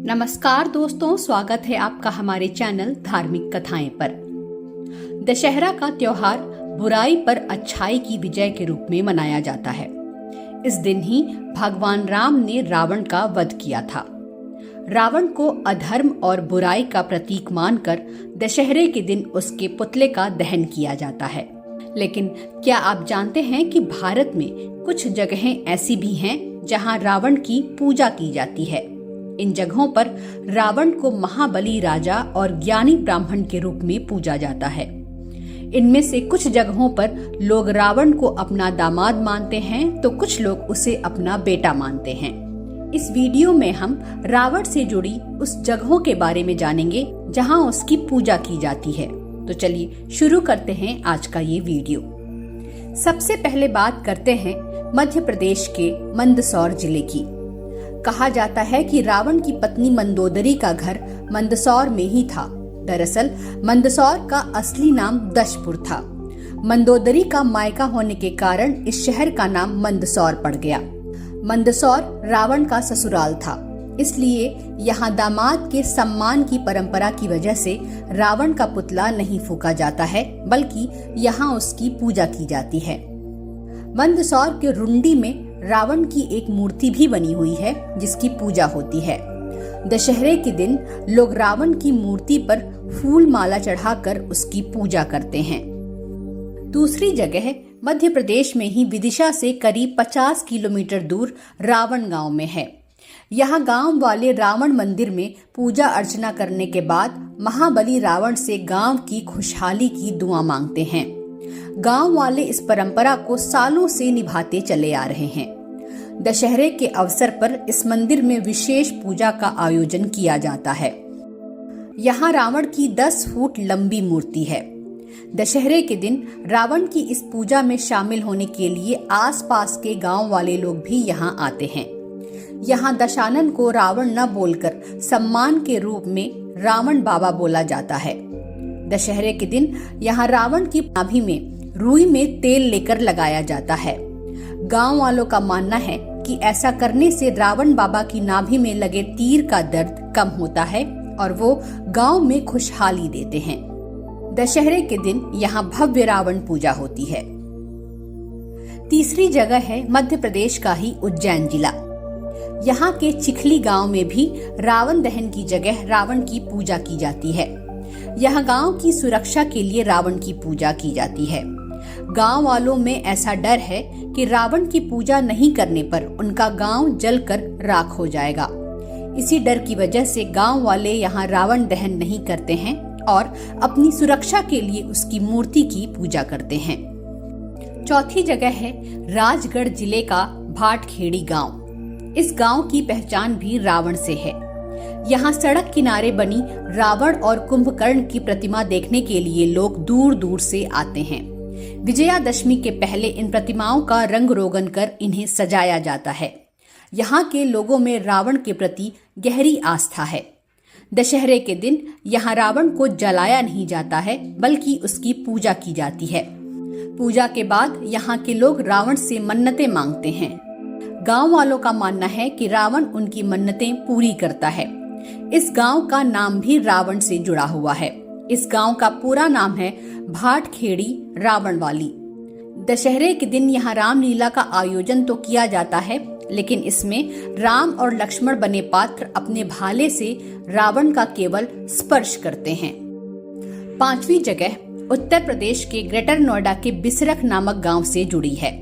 नमस्कार दोस्तों, स्वागत है आपका हमारे चैनल धार्मिक कथाएं पर। दशहरा का त्योहार बुराई पर अच्छाई की विजय के रूप में मनाया जाता है। इस दिन ही भगवान राम ने रावण का वध किया था। रावण को अधर्म और बुराई का प्रतीक मानकर दशहरे के दिन उसके पुतले का दहन किया जाता है। लेकिन क्या आप जानते हैं कि भारत में कुछ जगहें ऐसी भी हैं जहां रावण की पूजा की जाती है। इन जगहों पर रावण को महाबली राजा और ज्ञानी ब्राह्मण के रूप में पूजा जाता है। इनमें से कुछ जगहों पर लोग रावण को अपना दामाद मानते हैं तो कुछ लोग उसे अपना बेटा मानते हैं। इस वीडियो में हम रावण से जुड़ी उस जगहों के बारे में जानेंगे जहां उसकी पूजा की जाती है। तो चलिए शुरू करते हैं आज का ये वीडियो। सबसे पहले बात करते हैं मध्य प्रदेश के मंदसौर जिले की। कहा जाता है कि रावण की पत्नी मंदोदरी का घर मंदसौर में ही था। दरअसल मंदसौर का असली नाम दशपुर था। मंदोदरी का मायका होने के कारण इस शहर का नाम मंदसौर पड़ गया। मंदसौर रावण का ससुराल था, इसलिए यहाँ दामाद के सम्मान की परंपरा की वजह से रावण का पुतला नहीं फूंका जाता है, बल्कि यहाँ उसकी पूजा की जाती है। मंदसौर के रुंडी में रावण की एक मूर्ति भी बनी हुई है जिसकी पूजा होती है। दशहरे के दिन लोग रावण की मूर्ति पर फूल माला चढ़ाकर उसकी पूजा करते हैं। दूसरी जगह मध्य प्रदेश में ही विदिशा से करीब 50 किलोमीटर दूर रावण गांव में है। यहाँ गांव वाले रावण मंदिर में पूजा अर्चना करने के बाद महाबली रावण से गांव की खुशहाली की दुआ मांगते हैं। गांव वाले इस परंपरा को सालों से निभाते चले आ रहे हैं। दशहरे के अवसर पर इस मंदिर में विशेष पूजा का आयोजन किया जाता है। यहाँ रावण की 10 फुट लंबी मूर्ति है। दशहरे के दिन रावण की इस पूजा में शामिल होने के लिए आसपास के गांव वाले लोग भी यहाँ आते हैं। यहाँ दशानन को रावण न बोलकर सम्मान के रूप में रावण बाबा बोला जाता है। दशहरे के दिन यहाँ रावण की नाभि में रुई में तेल लेकर लगाया जाता है। गांव वालों का मानना है कि ऐसा करने से रावण बाबा की नाभि में लगे तीर का दर्द कम होता है और वो गांव में खुशहाली देते हैं। दशहरे के दिन यहाँ भव्य रावण पूजा होती है। तीसरी जगह है मध्य प्रदेश का ही उज्जैन जिला। यहाँ के चिखली गांव में भी रावण दहन की जगह रावण की पूजा की जाती है। यह गांव की सुरक्षा के लिए रावण की पूजा की जाती है। गांव वालों में ऐसा डर है कि रावण की पूजा नहीं करने पर उनका गांव जलकर राख हो जाएगा। इसी डर की वजह से गांव वाले यहाँ रावण दहन नहीं करते हैं और अपनी सुरक्षा के लिए उसकी मूर्ति की पूजा करते हैं। चौथी जगह है राजगढ़ जिले का भाटखेड़ी गांव। इस गांव की पहचान भी रावण से है। यहाँ सड़क किनारे बनी रावण और कुंभकर्ण की प्रतिमा देखने के लिए लोग दूर दूर से आते हैं। विजयादशमी के पहले इन प्रतिमाओं का रंग रोगन कर इन्हें सजाया जाता है। यहाँ के लोगों में रावण के प्रति गहरी आस्था है। दशहरे के दिन यहाँ रावण को जलाया नहीं जाता है, बल्कि उसकी पूजा की जाती है। पूजा के बाद यहाँ के लोग रावण से मन्नतें मांगते हैं। गांव वालों का मानना है कि रावण उनकी मन्नतें पूरी करता है। इस गांव का नाम भी रावण से जुड़ा हुआ है। इस गांव का पूरा नाम है भाटखेड़ी रावणवाली। दशहरे के दिन यहाँ रामलीला का आयोजन तो किया जाता है, लेकिन इसमें राम और लक्ष्मण बने पात्र अपने भाले से रावण का केवल स्पर्श करते हैं। पांचवी जगह उत्तर प्रदेश के ग्रेटर नोएडा के बिसरख नामक गांव से जुड़ी है।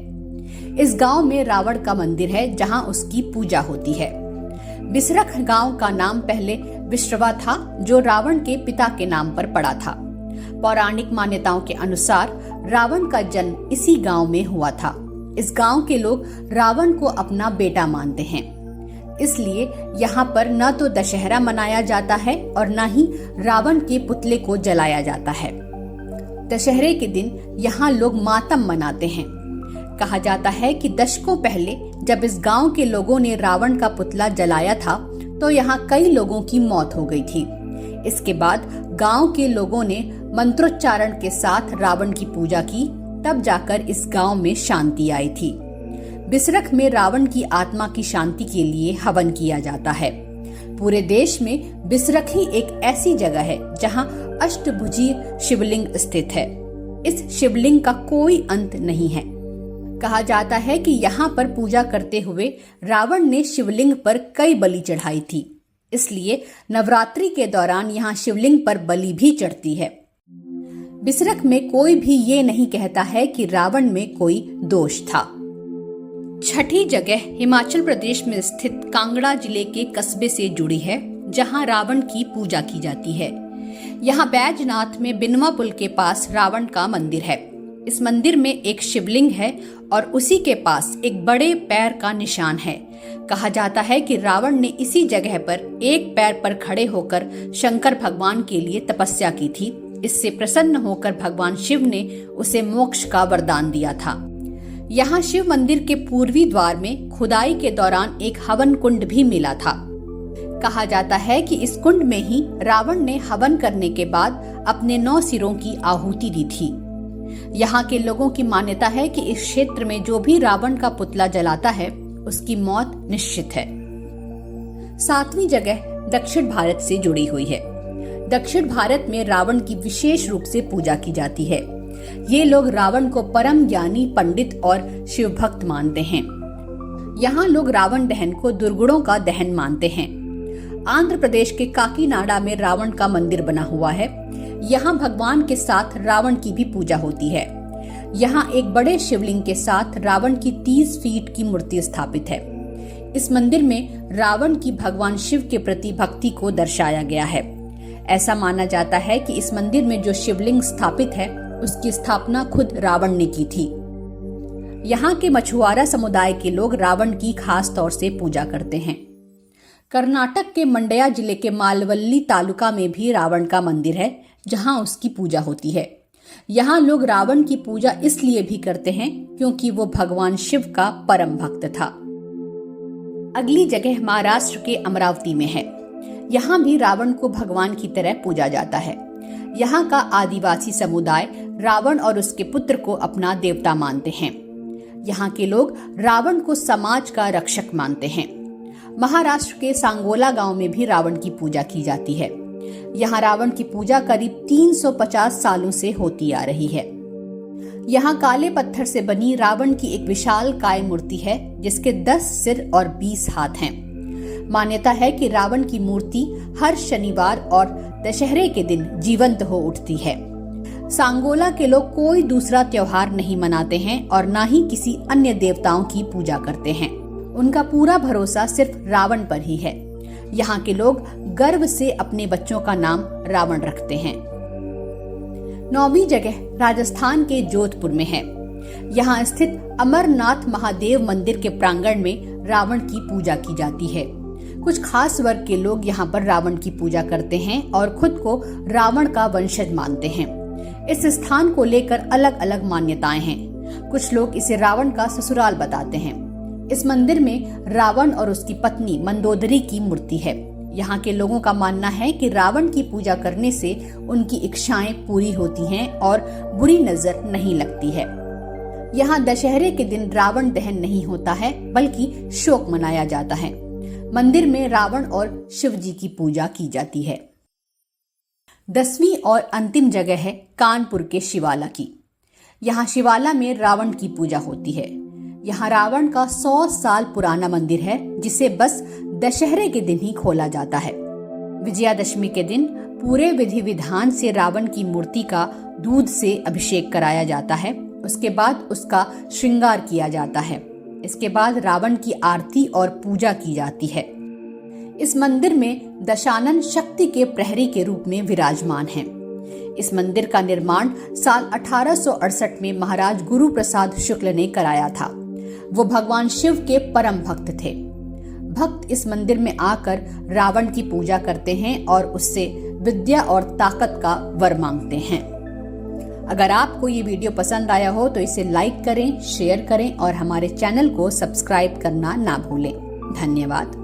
इस गांव में रावण का मंदिर है जहां उसकी पूजा होती है। बिसरख गांव का नाम पहले विश्रवा था, जो रावण के पिता के नाम पर पड़ा था। पौराणिक मान्यताओं के अनुसार रावण का जन्म इसी गांव में हुआ था। इस गांव के लोग रावण को अपना बेटा मानते हैं, इसलिए यहाँ पर न तो दशहरा मनाया जाता है और न ही रावण के पुतले को जलाया जाता है। दशहरे के दिन यहाँ लोग मातम मनाते हैं। कहा जाता है कि दशकों पहले जब इस गांव के लोगों ने रावण का पुतला जलाया था तो यहाँ कई लोगों की मौत हो गई थी। इसके बाद गांव के लोगों ने मंत्रोच्चारण के साथ रावण की पूजा की, तब जाकर इस गांव में शांति आई थी। बिसरख में रावण की आत्मा की शांति के लिए हवन किया जाता है। पूरे देश में बिसरख ही एक ऐसी जगह है जहां अष्टभुजीय शिवलिंग स्थित है। इस शिवलिंग का कोई अंत नहीं है। कहा जाता है कि यहाँ पर पूजा करते हुए रावण ने शिवलिंग पर कई बलि चढ़ाई थी, इसलिए नवरात्रि के दौरान यहाँ शिवलिंग पर बलि भी चढ़ती है। बिसरख में कोई भी ये नहीं कहता है कि रावण में कोई दोष था। छठी जगह हिमाचल प्रदेश में स्थित कांगड़ा जिले के कस्बे से जुड़ी है, जहां रावण की पूजा की जाती है। यहां बैजनाथ में बिनवा पुल के पास रावण का मंदिर है। इस मंदिर में एक शिवलिंग है और उसी के पास एक बड़े पैर का निशान है। कहा जाता है कि रावण ने इसी जगह पर एक पैर पर खड़े होकर शंकर भगवान के लिए तपस्या की थी। इससे प्रसन्न होकर भगवान शिव ने उसे मोक्ष का वरदान दिया था। यहाँ शिव मंदिर के पूर्वी द्वार में खुदाई के दौरान एक हवन कुंड भी मिला था। कहा जाता है कि इस कुंड में ही रावण ने हवन करने के बाद अपने 9 सिरों की आहुति दी थी। यहाँ के लोगों की मान्यता है कि इस क्षेत्र में जो भी रावण का पुतला जलाता है उसकी मौत निश्चित है। 7वीं जगह दक्षिण भारत से जुड़ी हुई है। दक्षिण भारत में रावण की विशेष रूप से पूजा की जाती है। ये लोग रावण को परम ज्ञानी, पंडित और शिव भक्त मानते हैं। यहाँ लोग रावण दहन को दुर्गुणों का दहन मानते हैं। आंध्र प्रदेश के काकीनाडा में रावण का मंदिर बना हुआ है। यहाँ भगवान के साथ रावण की भी पूजा होती है। यहाँ एक बड़े शिवलिंग के साथ रावण की 30 फीट की मूर्ति स्थापित है। इस मंदिर में रावण की भगवान शिव के प्रति भक्ति को दर्शाया गया है। ऐसा माना जाता है कि इस मंदिर में जो शिवलिंग स्थापित है उसकी स्थापना खुद रावण ने की थी। यहाँ के मछुआरा समुदाय के लोग रावण की खास तौर से पूजा करते हैं। कर्नाटक के मंड्या जिले के मालवल्ली तालुका में भी रावण का मंदिर है, जहाँ उसकी पूजा होती है। यहाँ लोग रावण की पूजा इसलिए भी करते हैं क्योंकि वो भगवान शिव का परम भक्त था। अगली जगह महाराष्ट्र के अमरावती में है। यहाँ भी रावण को भगवान की तरह पूजा जाता है। यहाँ का आदिवासी समुदाय रावण और उसके पुत्र को अपना देवता मानते हैं। यहाँ के लोग रावण को समाज का रक्षक मानते हैं। महाराष्ट्र के सांगोला गांव में भी रावण की पूजा की जाती है। यहाँ रावण की पूजा करीब 350 सालों से होती आ रही है। यहाँ काले पत्थर से बनी रावण की एक विशाल काय मूर्ति है, जिसके 10 सिर और 20 हाथ हैं। मान्यता है कि रावण की मूर्ति हर शनिवार और दशहरे के दिन जीवंत हो उठती है। सांगोला के लोग कोई दूसरा त्योहार नहीं मनाते हैं और न ही किसी अन्य देवताओं की पूजा करते हैं। उनका पूरा भरोसा सिर्फ रावण पर ही है। यहाँ के लोग गर्व से अपने बच्चों का नाम रावण रखते हैं। 9वीं जगह राजस्थान के जोधपुर में है। यहाँ स्थित अमरनाथ महादेव मंदिर के प्रांगण में रावण की पूजा की जाती है। कुछ खास वर्ग के लोग यहाँ पर रावण की पूजा करते हैं और खुद को रावण का वंशज मानते हैं। इस स्थान को लेकर अलग अलग मान्यताएं हैं। कुछ लोग इसे रावण का ससुराल बताते हैं। इस मंदिर में रावण और उसकी पत्नी मंदोदरी की मूर्ति है। यहाँ के लोगों का मानना है कि रावण की पूजा करने से उनकी इच्छाएं पूरी होती हैं और बुरी नजर नहीं लगती है। यहाँ दशहरे के दिन रावण दहन नहीं होता है, बल्कि शोक मनाया जाता है। मंदिर में रावण और शिव जी की पूजा की जाती है। 10वीं और अंतिम जगह है कानपुर के शिवाला की। यहाँ शिवाला में रावण की पूजा होती है। यहाँ रावण का 100 साल पुराना मंदिर है, जिसे बस दशहरे के दिन ही खोला जाता है। विजयादशमी के दिन पूरे विधि विधान से रावण की मूर्ति का दूध से अभिषेक कराया जाता है। उसके बाद उसका श्रृंगार किया जाता है। इसके बाद रावण की आरती और पूजा की जाती है। इस मंदिर में दशानन शक्ति के प्रहरी के रूप में विराजमान हैं। इस मंदिर का निर्माण साल 1868 में महाराज गुरु प्रसाद शुक्ल ने कराया था। वो भगवान शिव के परम भक्त थे। भक्त इस मंदिर में आकर रावण की पूजा करते हैं और उससे विद्या और ताकत का वर मांगते हैं। अगर आपको ये वीडियो पसंद आया हो तो इसे लाइक करें, शेयर करें और हमारे चैनल को सब्सक्राइब करना ना भूलें। धन्यवाद।